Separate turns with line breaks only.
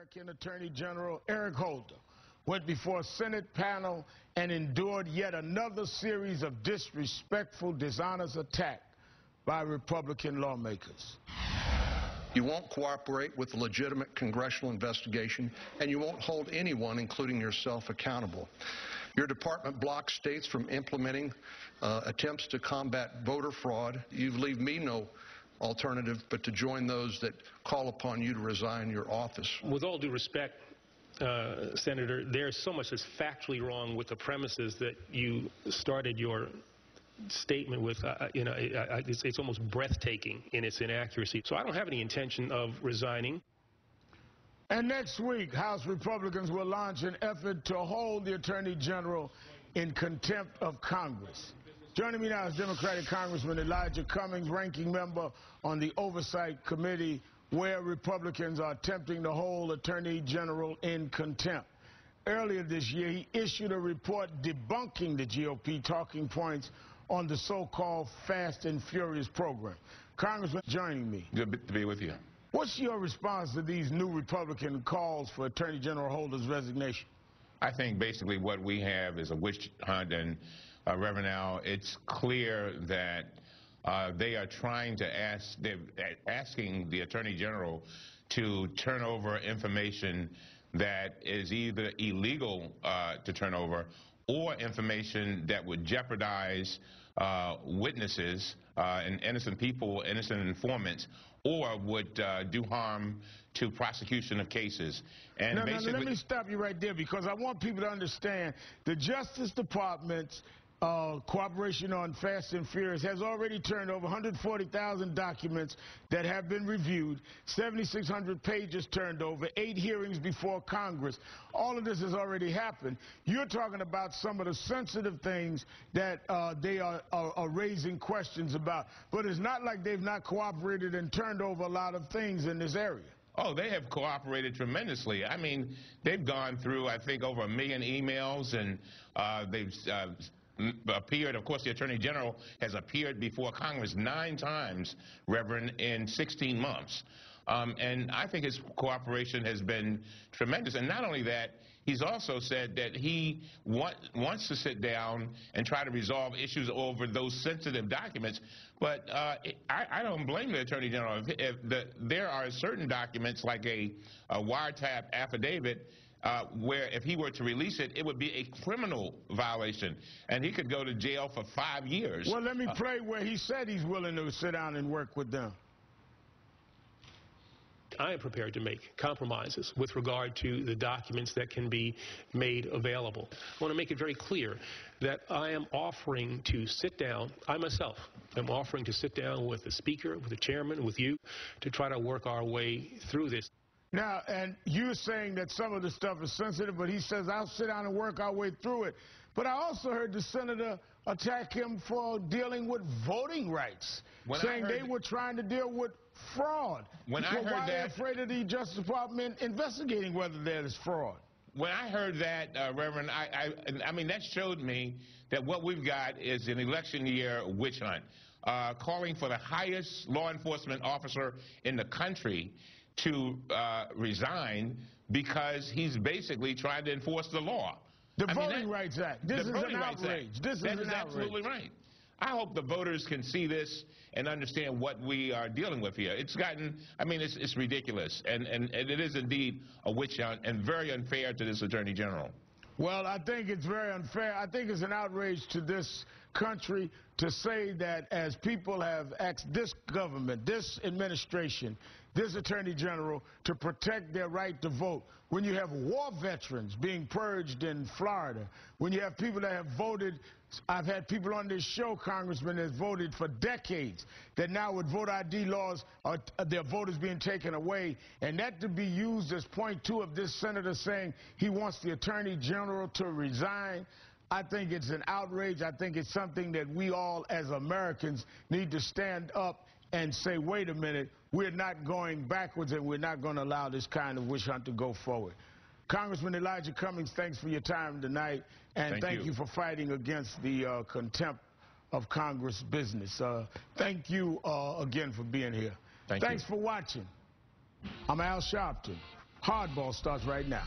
American Attorney General Eric Holder went before a Senate panel and endured yet another series of disrespectful, dishonest attacks by Republican lawmakers.
You won't cooperate with a legitimate congressional investigation, and you won't hold anyone, including yourself, accountable. Your department blocks states from implementing attempts to combat voter fraud. You leave me no alternative but to join those that call upon you to resign your office.
With all due respect, Senator, there's so much that's factually wrong with the premises that you started your statement with. It's almost breathtaking in its inaccuracy. So I don't have any intention of resigning.
And next week, House Republicans will launch an effort to hold the Attorney General in contempt of Congress. Joining me now is Democratic Congressman Elijah Cummings, ranking member on the Oversight Committee, where Republicans are attempting to hold Attorney General in contempt. Earlier this year, he issued a report debunking the GOP talking points on the so-called Fast and Furious program. Congressman, joining me.
Good to be with you.
What's your response to these new Republican calls for Attorney General Holder's resignation?
I think basically what we have is a witch hunt, and Reverend Al, it's clear that they are trying to they're asking the Attorney General to turn over information that is either illegal to turn over or information that would jeopardize witnesses and innocent people, innocent informants, or would do harm to prosecution of cases. And
no, let me stop you right there, because I want people to understand the Justice Department's cooperation on Fast and Furious has already turned over 140,000 documents that have been reviewed, 7,600 pages turned over, 8 hearings before Congress. All of this has already happened. You're talking about some of the sensitive things that they are raising questions about. But it's not like they've not cooperated and turned over a lot of things in this area.
Oh, they have cooperated tremendously. I mean, they've gone through, I think, over 1 million emails, and they've appeared. Of course, the Attorney General has appeared before Congress 9 times, Reverend, in 16 months. And I think his cooperation has been tremendous. And not only that, he's also said that he wants to sit down and try to resolve issues over those sensitive documents. But I don't blame the Attorney General. There are certain documents, like a wiretap affidavit, where if he were to release it, it would be a criminal violation, and he could go to jail for 5 years.
Well, let me play where he said he's willing to sit down and work with them.
I am prepared to make compromises with regard to the documents that can be made available. I want to make it very clear that I am offering to sit down, I myself am offering to sit down with the Speaker, with the Chairman, with you, to try to work our way through this.
Now, and you're saying that some of the stuff is sensitive, but he says, I'll sit down and work our way through it. But I also heard the senator attack him for dealing with voting rights, saying they were trying to deal with fraud.
When I heard that,
why are they afraid of the Justice Department investigating whether there is fraud?
When I heard that, Reverend, I mean, that showed me that what we've got is an election year witch hunt, calling for the highest law enforcement officer in the country to resign because he's basically trying to enforce the law.
The Voting Rights Act. This is an outrage. This is an outrage.
Absolutely right. I hope the voters can see this and understand what we are dealing with here. It's gotten, I mean, it's ridiculous, and it is indeed a witch hunt and very unfair to this Attorney General.
Well, I think it's very unfair. I think it's an outrage to this country to say that as people have asked this government, this administration, this Attorney General to protect their right to vote, when you have war veterans being purged in Florida, when you have people that have voted, I've had people on this show, Congressman, that have voted for decades, that now with voter ID laws, their vote is being taken away, and that to be used as point 2 of this senator saying he wants the Attorney General to resign. I think it's an outrage. I think it's something that we all as Americans need to stand up and say, wait a minute, we're not going backwards and we're not going to allow this kind of witch hunt to go forward. Congressman Elijah Cummings, thanks for your time tonight, and thank you for fighting against the contempt of Congress business. Thank you again for being here.
Thanks
for watching. I'm Al Sharpton. Hardball starts right now.